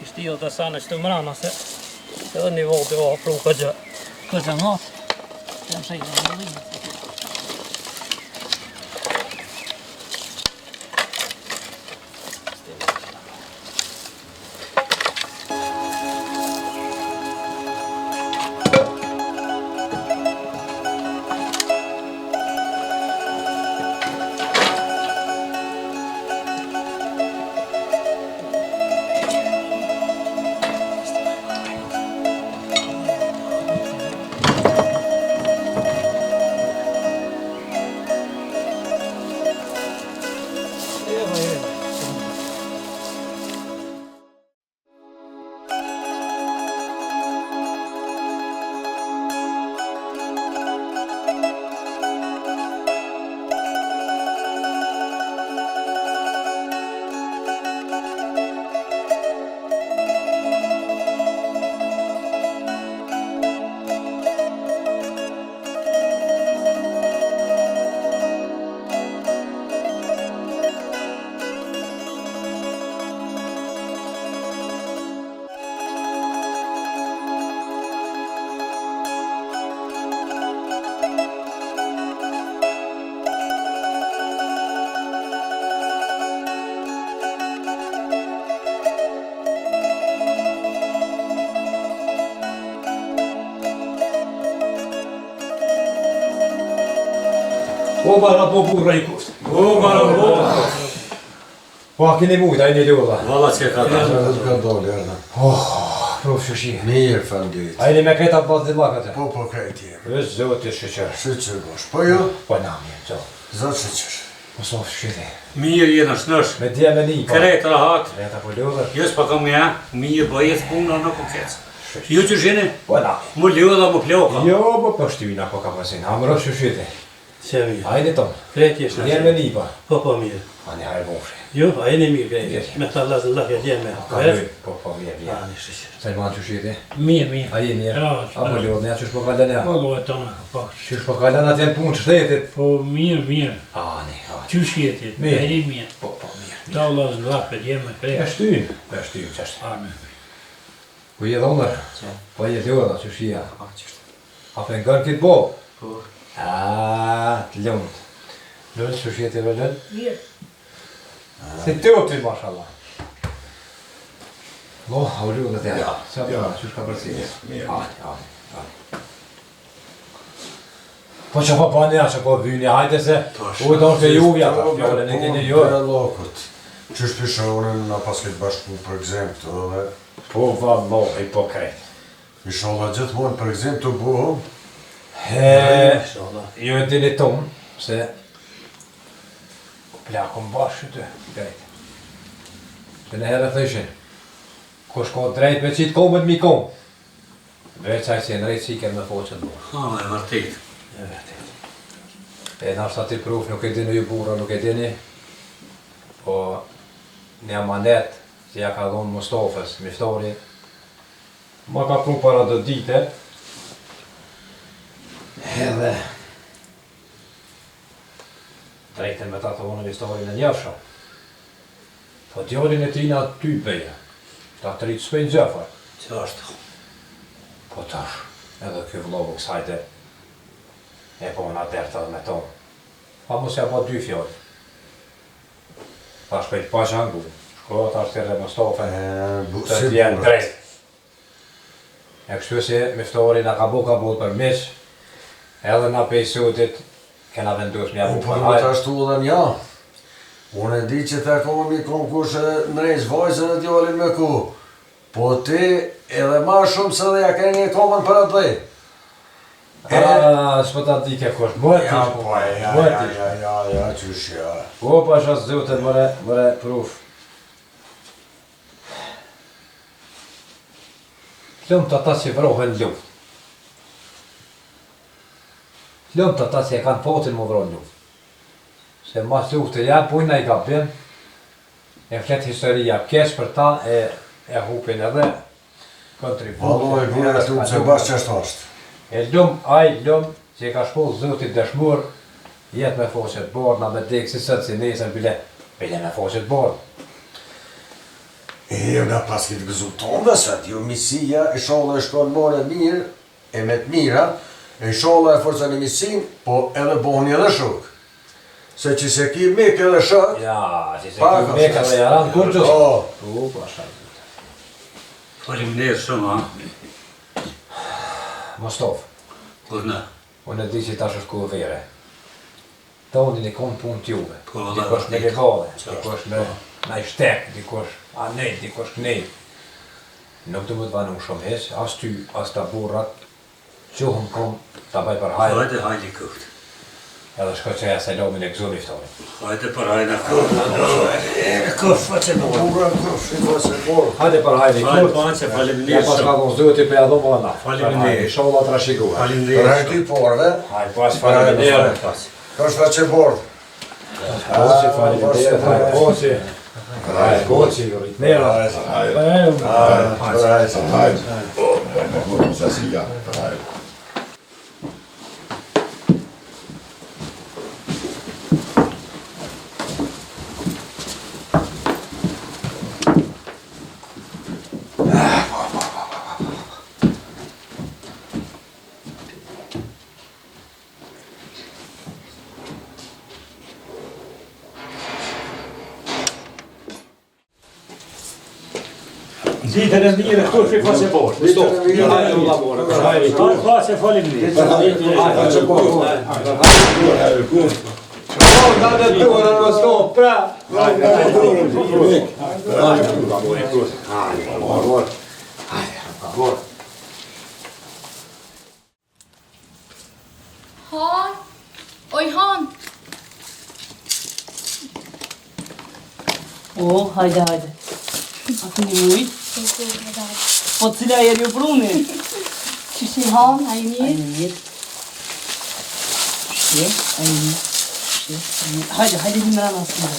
Ishtë jo të sanë që të mrana se edhe një volë të apru këtë ngatë. Të më shejtë në mëllinë. O bara po burra I kuft. O, bara bo. Po a keni mujt, a I një ljolla? Valla që ka ta. Ka dole, Erna. Prof shushi. Mirë, fandit. A I një me kreta pas dhe lakat e? Po krejt jem. Vës zoti shqeqer. Shqeqer bosh. Po jo? Po nami, qo. Zot shqeqer. Po sof shqiti. Mirë jena shnosh. Me dje me një, pa. Krejt rahat. Kreta po ljolla. Jes pa kam ja, mirë bëjes puna në kukec. Ju që zhene? Po nami. Mu ljolla mu ploka. Jo, po po shtyvina po ka pasin. Hamro shushiti. Se mirë. Hajde ton. Krejt jesh në Dje me një, pa. Po mirë. Ani hajde boshi. Jo, a jeni mirë krejt. Me ta lasë lakë dje me. Po mirë, mirë. Ani shqeqer. Sa I manë shushiti? Mirë. A I mirë? Ja, A po ljolla, ja qysh po kalen ja? Po lojë tonë, po. Qysh po kalen atje në punë shtetit? Po mirë. Ani. Qysh jetit? Mirë. Eri mirë. Po mirë. Ta lasë lakë dje me E krejt. shtyn, qështë. Amen. Po je dhonër? Po je ljolla, qëshia? A për ngërë kitë bo? Po. Të lëmët. Lënë, qëshia të vëllën? Mirë. Si të të mashallah. Lo, a u ljolla të ja. Qa përra, qësh ka përsi? Ani. Po që po pani, që po vyni, hajde se u do të juvja, fjallën e keni jo. Po lokët. Qysh pishonin na pas këtë bashku për exempt, dhe Po vallo, I po krejt. Inshallah gjithmonë për exempt të buhëm. Jo e dini tonë, se plakon bashkë të drejt. Se në herë thëshin, kush ka drejt me qitë komët mi kom. Veç aj se në rejtë si kem me foqët bo. E vërtet. E nashtë ati pruf, nuk e dini ju burra, nuk e dini. Po një amanet, si ja ka dhonë Mustafës, miftari, ma ka pru para do dite. Edhe drejten me ta të vonë miftari në njëfsha. Po djallin e tina ty beja, ta të rritë s'pejnë gjëfar. Që është? Po tash, edhe kjo vlogu kësajte e po në derta me tonë. Pa mos ja po dy fjallë. Ta shpejt pa shangu, shko ta shtirë dhe Mustafën, të t'jenë drejt. E kështu si miftari na ka bo për miq, edhe na pejsutit kena vendus mja bu Po për më të hajt. ashtu dhe nja. Unë e di që ta koma mi konkush në rejtë vajzën e djallin me ku. Po ti edhe ma shumë se dhe ja keni e komën për atë dhe. Shpo ta di ke kush, më ti Ja, qysh ja. O, pa shas zotën, mëre pruf. Lëmë të ata që vrohen luft. Lëmë të ata që e kanë potin më vrohen luft. Se mas luft të janë, pujna I gabim, e flet historia kesh për ta, e hupin edhe kontributin. Valoj, vune të lumë që bashkë qështë ashtë. E lëmë që e ka shpoll zotit dëshmur, jetë me foqet borna, me dekë si sëtë si nesën bile me foqet borna. Jo nga pas këtë gëzu tonë dhe sëtë, jo misia, e sholla e shkon more mirë, e me të mira, e sholla e forca në misin, po edhe boni edhe shuk. Se që se ki mik edhe shok, Ja, që se kjo meka dhe jaran kur gjë. Po, Pasha. Faleminderit shumë, ha? Mostof, Po në. unë e di që tash është ku vere. Tonin I konë punë t'juve. Po, valla, Dikush me vërtet. legale, Qartë. dikush me naj shtek, dikush anej, dikush knej. Nuk du më të vanu shumë heq, as ty, as ta burrat, quhëm kom ta baj për hajrë, Hajde hajde kuft. edhe shko që ja selomin e gëzu miftari. Hajde për hajde kuft. kërf faqe borë, kërf faqe borë. Hajde për hajrë I Hajde kurt, pace, ja faleminderit pas ka shumë. dhon zoti për jadho më na. Faleminderit. Inshallah të rashikuar. Për Faleminderit hajtë shumë. I porve, Hajde pas Hajde, faleminderit. kërf faqe borë. Poci, faleminderit, hajde poci. Hajde poci, rritnera. Ditën e mirë këtu shi faqe borë. Ditën e mirë. Hajde ulla bora, hajde. Hajde pace, faleminderit. Hajde, hajde, hajde. Han! Oj, Han! Hajde. A të një mujt? Po cila e ju pruni? Që si Han, a i mirë? Mirë. Hajde, një mëra në asë.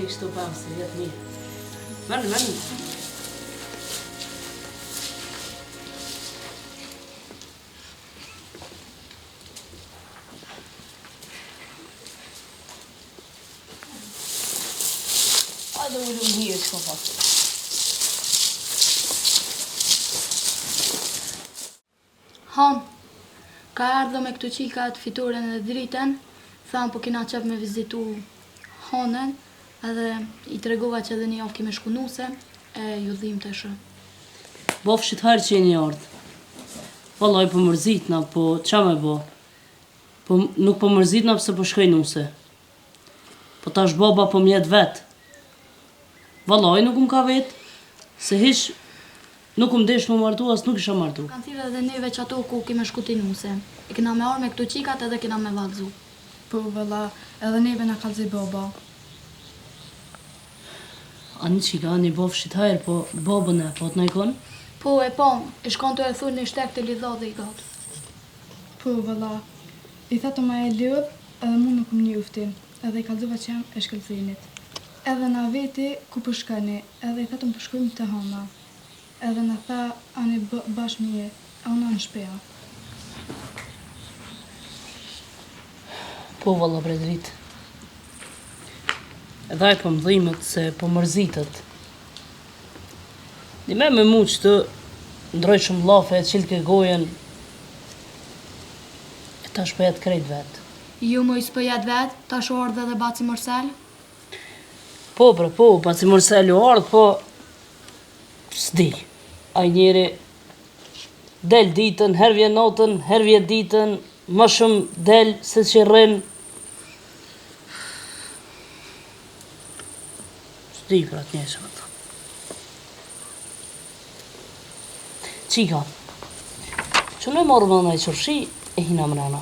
Kështu bëmë se vjetë mirë. Mërë. Hajde ullum hirë që ko pak. Han, ka ardhë me këtu qikat fituren e dritën, thamë po kina qep me vizitu Hanën, edhe i tregova që edhe një javë kime shkunuse, e ju dhim të shë. Bofshit herë që e një ardhë. Vallaj po mërzitna, po qa me bo? Nuk po mërzitna pëse po shkoj nuse. Po tash baba po mjet vetë. Vallaj nuk ka vetë, se hish nuk desh më martu, as nuk isha martu. Kanë thirë edhe neve që ato ku kime shkuti nuse. I kina me orë me këtu qikat edhe kina me valzu. Po valla, edhe neve na kalzi baba. Ani qika, ani bofshit hajrë, po babën e, po të najkon? Po e pon, i shkon të e thur një shtek të lidha dhe i gatë. Po valla, i tha të ma e lidh, edhe mu nuk më njuftin, edhe i kalzova që jam e shkëllëzinit. Edhe na veti ku përshkani, edhe i tha të më përshkujmë të Hana. Edhe na tha, ani bashkë mje, a una në shpeja. Po valla bre dritë. Edhe aj po më dhimët se po mërzitët. Dime me mu që të ndroj shumë lafe e qilë ke gojen, e ta shpëjat krejt vetë. Ju më i spëjat vetë, ta shu ardhe dhe Baci Morsel? Po, Baci Morsel u ardhë, po s'di. Aj njeri del ditën, her vjen notën, her vjen ditën, më shumë del se që rrinë. S'di për atë njëshë më të. Qika, që në morë më në i qërshi, e hina më nëna.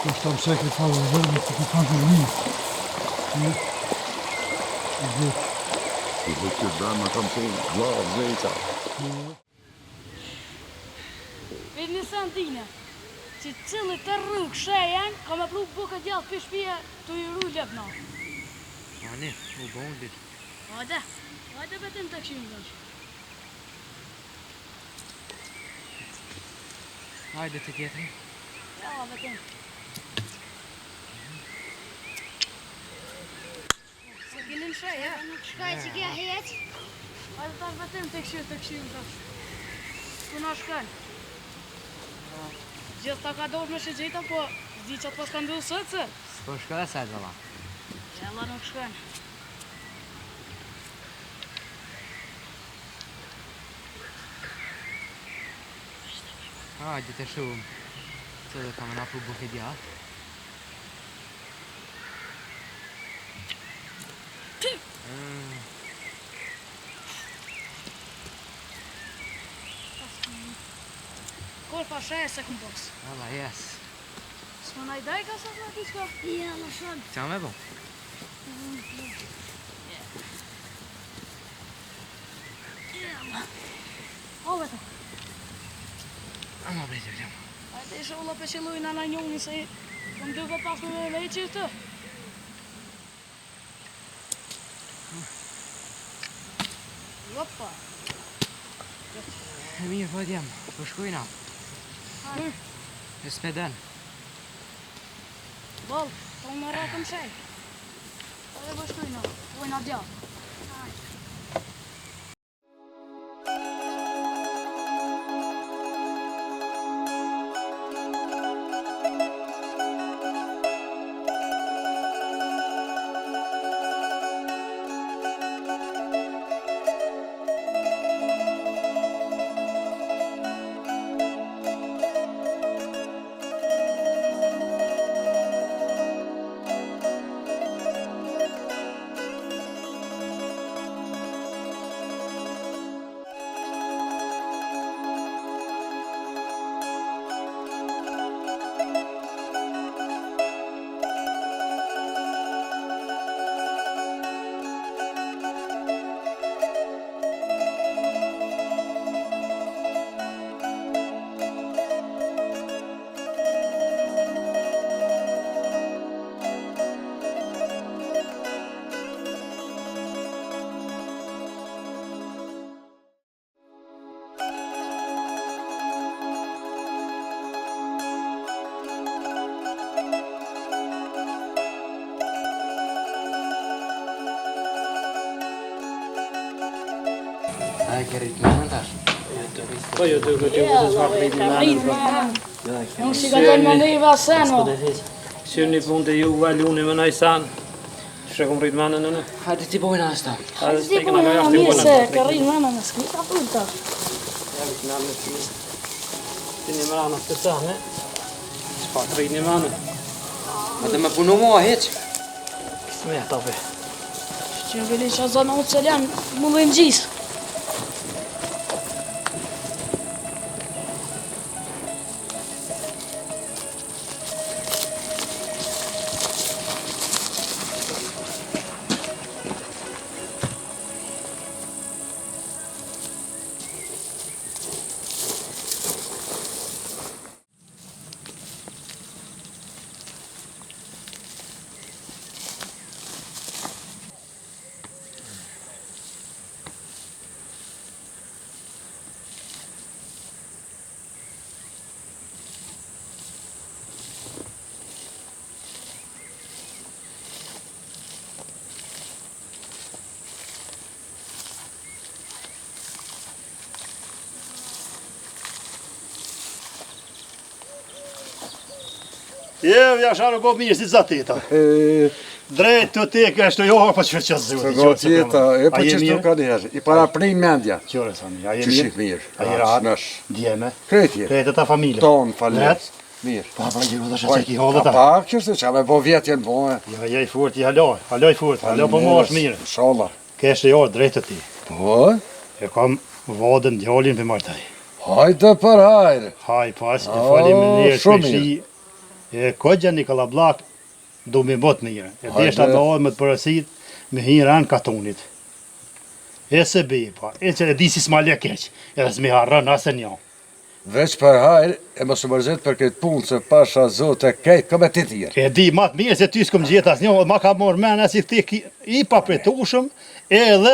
Nós estamos aqui a falar de verme, porque faz o mim. I rykket där man kan få glasvita. Vet ni sant Dina? Që cilët të rrugë shejen, ka me pru buka djallë për shpia të i ru lepna. Ne, u bondit. Hajde betim të këshim vësh. Hajde të tjetëri. Ja, betim. Se kinin sheja? Nuk shkaj që kja heq. Hajde tash betim të këshim tash. Kuna shkaj. Gjithë ta ka dosh me shëgjeta, po zdi që atë pas ka ndu sëtë se. S'po shkoj e sajtë vëlla. Jella nuk shkojnë. Hajde të shumë. Se dhe kam napu buke djatë. Kol pa sheje se këm boks. Valla, yes. S'ma na i daj ka sa të në kiska? Ja, në shumë. Qa me bo? O, vete. Ama brejtë vëllëm. Hajde ishe ulla për qëlluj në njoni se këm duke pas me leqi të. Loppa. E mirë, po t'jem. Po shkujna. E s'peden. Bol, po më rakëm shej. Edhe bështujna, ujna djallë. A e ke rritë me tash? Po jo të këtë ju të shfarë rritë me Nuk si ka dojnë me neve aseno. Syrë një punë të ju valuni me nëjë sanë. Që kom rritë me në në? Hajde ti bojna ashta. Hajde Si po me mirë se ka rritë me në s'ki ka pullë Javit në në të të një mërana të sahne. Shfarë rritë një mërana. A të me punu mua heq? Kësë me tape. Që në veli që a zonë u cëljan më dhe në gjisë. Ja shano po mirë si zateta. Drejt të te kështë johë po qërë qëtë zëvë. Zateta, e po qështë nuk ka njerë. I para prej mendja. Qërë sani, a je Që mirë? shik mirë. A je ratë, djeme, Kretje. krejtë ta familje. Ton, falet. Mirë. Pa pra gjërë dhe shë që ki hodë ta. Pa, qështë që me po vjetë jenë po. Ja i furt, i haloj furt, haloj po më është mirë. Inshallah. Kështë johë drejt të ti. Po? E kam vadën djallin për martaj. Hajde për hajrë. Haj pas, e falim në njerë shumë shpeshi. E Kogja Nikola Blak do me bot mirë. E deshta do me të përësit me hinë anë katonit. E se bëj pa, e që e di si s'ma le keq, edhe s'me harrën asë një. Veç për hajrë, e mos u mërzit për këtë punë, se pasha zote kejtë, këmë e ti tjerë. E di matë mirë se ty s'kom gjithë asë një, ma ka morë mena si ti i papretushëm, edhe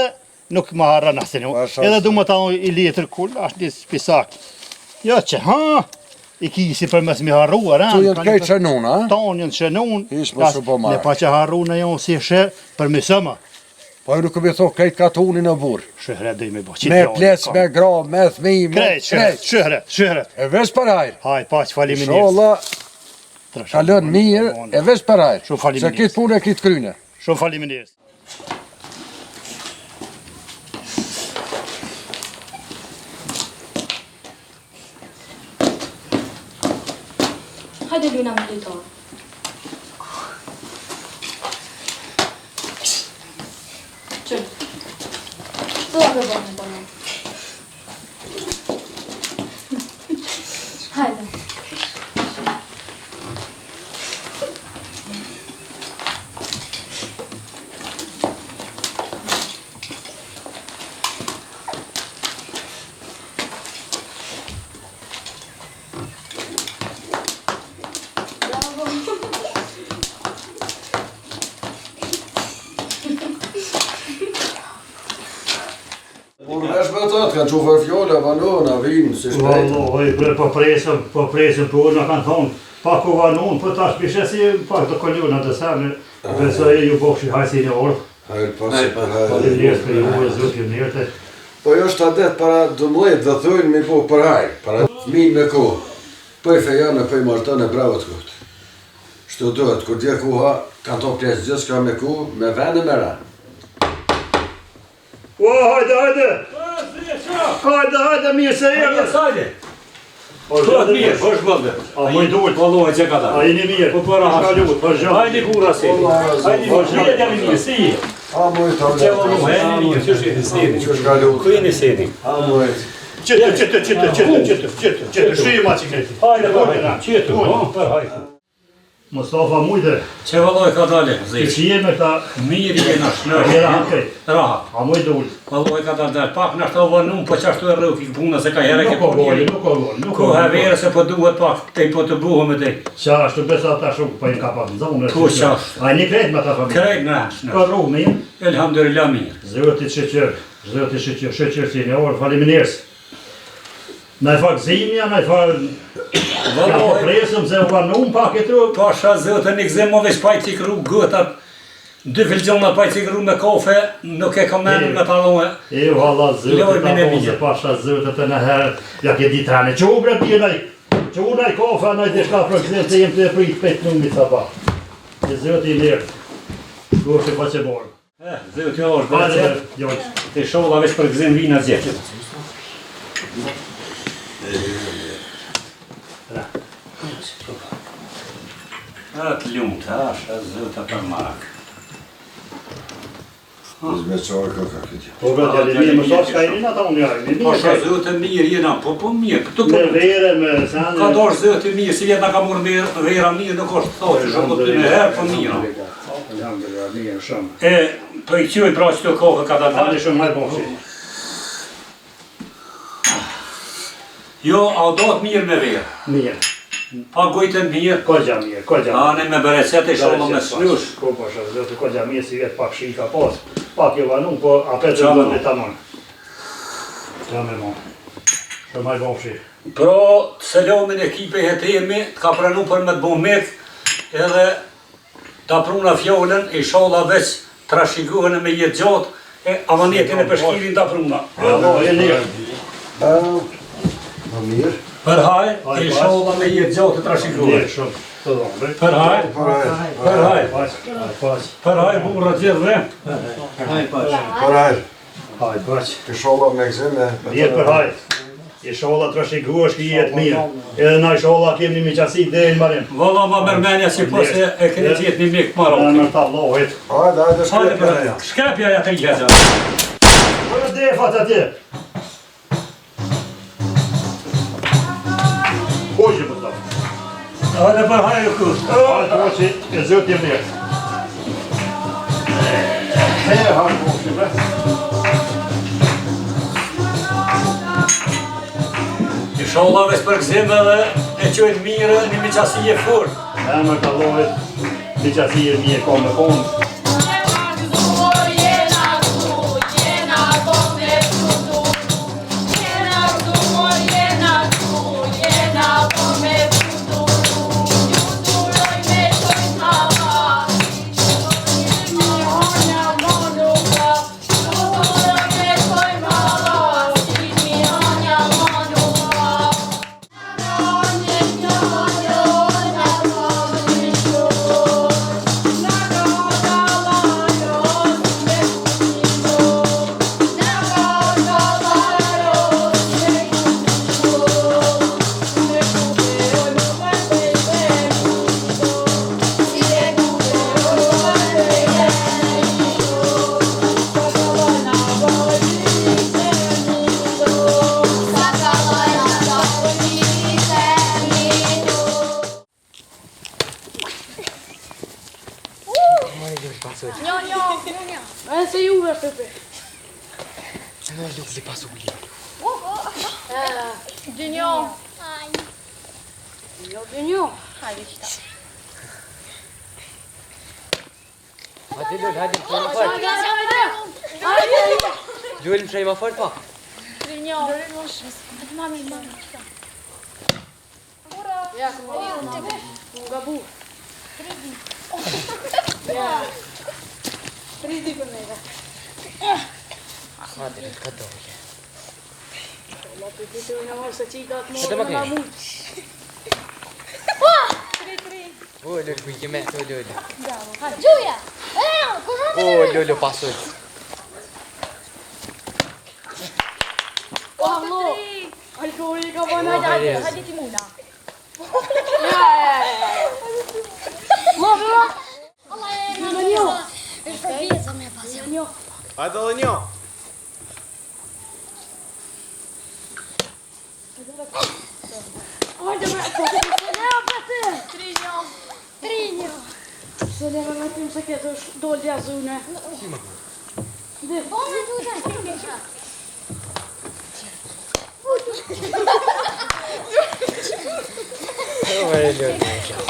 nuk ma harrën asë një. Edhe du më ta i letër kull, ashtë një spisak. Jo që, i kisi për mes me harruar, Tu jënë kejtë qënun, a? Tonë jënë qënun, Ishë më shumë po marë. ne pa që harru në jonë si shë për mesëma. Po e nuk këmë i thohë kejtë katunin në burë. Shëhret dhe i me bo. Me plec, me gra, me thmi, me krejt. Shëhret. E veç për hajrë. Haj, pa që falimin Sholla, kalën mirë, e veç për hajrë. Se kitë punë e kitë kryne. Shumë falimin njërës. Hajde Luna me diton. Qëllë. Të da për bërë të në. Hajde. Unë vesh me të kanë qufar fjolla, vanona, vinë, si shpejtë. Vallohë, po presëm, po në kanë thonë, pa ku vanon, po tash pishe si, pak të koljona të sene, besoj ju bokshi hajsi në orë. Hajrë, pasi për hajrë. Faleminderit për ju, e zot ju mirëte. Po jo 7 para 12 dhe thujnë mi po për hajrë, para minë me kohë. Po i fejane, po i martane, bravo të kohët. Shtu duhet, kur dje koha, kanë to pjesë gjithë s'ka me kohë, me vene me ra. Hajde! Hajde, mirë se e! Hajde! Tot mirë, po shbëllë. A më i duhet? Vallohë që ka ta. A jeni mirë? Po për ahas. Hajde kura si. Hajde mirë, jeni mirë, si. A më i të Që vallohë, jeni mirë, që shkjeti seni. Ku jeni seni? A më i të. Qëtë, shima që kreti. Hajde, qëtë, për hajde. Mustafa mujde. Që vallohë ka dale, Që jeme këta... Mirë jena shnërë. Jera hankej. Raha. A më i duhet. Vallohë ka dale, pak në ashtë vënum, po që ashtu e rëu kikë puna, se ka jere ke Nuk o njëri. goli. Ko havere se po duhet pak, te po të buhë me te. Qa ashtu besa ta shumë, po i ka pak në zonë. Ko qa ashtu. A një krejt me ta familje? Krejt në ashtë. Ka rruh mirë? Elhamdulillah mirë. Zëvëtit shëqër si një orë, faliminderit. Në e fak zimja, në e fak... Ja po presëm se u vanum pak e tru. Pasha zëtë një këzemo veç pa i tikru gëtat. 2 filgjona pa i tikru me kafe, nuk e ka menë me talone. E u hala zëtë ta po se pasha zëtë të në herë. Ja ke ditë hane, që u bre pjenaj. Që u naj kafe, naj të shka për këzim se jem të e prit 5 numit sa pa. E zëtë i lirë. Ku është e pa që borë. Zëtë jo është bërë të sholla veç për këzim vina zjetë. Atë lumë të ashe, zëta për marak. Zme qarë këka këtë. Po vëtë jali mirë, më sot s'ka i rinë ata unë jari. Pasha zëtë mirë jena, po mirë. Me vere, me sene. Ka dorë zëtë mirë, si vjetë nga ka morë vera mirë, nuk është thotë, shumë të me herë për mirë. Alhamdulillah, mirë shumë. E, për i qëj pra që të kohë ka da Hali shumë hajtë boshi. Jo, a do të mirë me verë. Mirë. Pa gojtën mirë. Kogja mirë, kogja mirë. A, ne me berecet e shumë me snush. Ko po shumë, zëtë kogja mirë si vjetë pak shi ka pas. Pak jo vanun, po apet të vëndë të amon. Qa me mon. Shumë hajtë boshi. Pro, selomin ekipe hetemi, ka pranu për me të bo met, edhe ta pruna fjollën, i sholla veç trashiguhën me jetë gjatë, e avanetin e përshkirin ta pruna. Mirë. Për haj, i sholla me jetë gjatë të trashiguhën. Mirë shumë, të dhonë. Për haj, për haj, burra gjithë dhe. Për hajrë. Haj, paç. I sholla me këzime. Mirë për haj. I sholla trashiguhë është ki jetë mirë. Edhe na i sholla kem një miqasi dhe në marim. Valla ma mërmenja si po se e kene gjithë një mikë marokë. Në mërta lohit. Hajde, shkepja ja. Shkepja ja të gjezë. Për defat atje. Hoqë për ta. Hajde për hajde kus. Hajde poqi, e zëtë jem njerë. Hajde poqi, bre. Inshallah veç për gzim edhe e qojnë mirë një miqasi e furë. E më kallohet, miqasi e mirë ka me konë. Se juve, Pepe. No, Luke, le paso Willy. Dynjo. Dynjo. Hajde qita. Hadi Lul, hadi më fort. Hajde. Lul, më shej më fort pa. Dynjo. Hajde mami. Ja, ku gabu. Ja. 3 për neve. Hadi Lul, ka dojë. La të të në morë se qita të Hadi morë më në keni. mund. 3. O, Lul, ku i me, o, Lul. Gjuja! O, Lul, paso. Pablo! Alkoholi ka bëna. Hadi ti muna. Mami, Allah e Dynjo. është për vjeza me pasja. Hajde edhe një. Hajde me, po të leo për ty. 3-1. Se leo me tim se këtë është dollë jazune. Po në gjuta,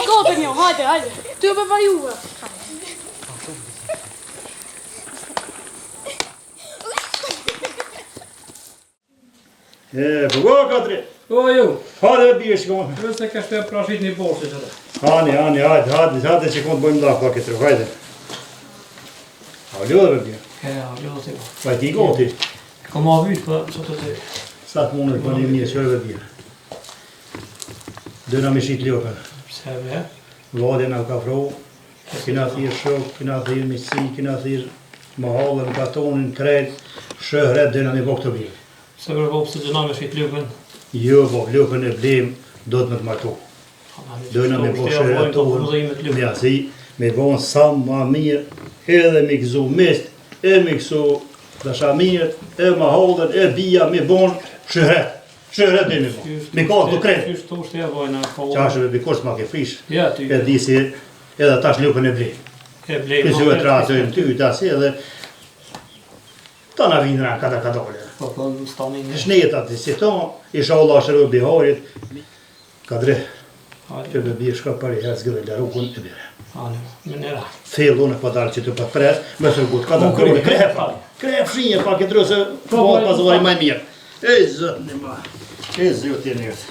Go Dynjo, hajde. Ty për pa juve. Përgo, Katri? O, ju. Hajde e bje shkonë. Nëse ka shte prashit një borshit edhe. Hajde që konë të bëjmë da pak e tërë, hajde. A lodhe për bje? Ja, jo të jo. Pa ti goti? Ka ma vyt, për sot të të. Sa të mundër për një mirë qërë për bje. Dëna me shqit ljohën. Pse be? Vladja nga ka fro, kina thirë shok, kina thirë misi, kina thirë mahallën, batonin, krejt, shëhret, dëna me bok të bje. Se vërgo pëse gjëna me shqit lukën. Jo, po, lukën e blem, do të me të martu. Dëna me bok shëhret tohën, me asi, me vonë sa ma mirë, edhe me këzu mest, e me këzu dashamirët, e mahallën, e bia, me bonë, shëhret. Shëhret dhe me bonë. Me kohë të krejt. Qysh të ushtë e vojna kohë. Qashëve për kërës ma ke frish. Ja, ty. E di si edhe tash lukën e blem. E blej. Kësë e tratojnë ty, tasi edhe ta na vinë nga kada dole. Po, po, në stani një. Shnetat i si ton, isha Allah shërë biharit, kadre, që me bje shka pari herë zgëve lë rukun e bire. Hane, më nëra. Thellë unë pa dalë që të pat pres, me sërgut, kada dole, krep shinje pak e drëse, po pazuaj maj mirë. E zëtë një ma, e zëtë një njërë.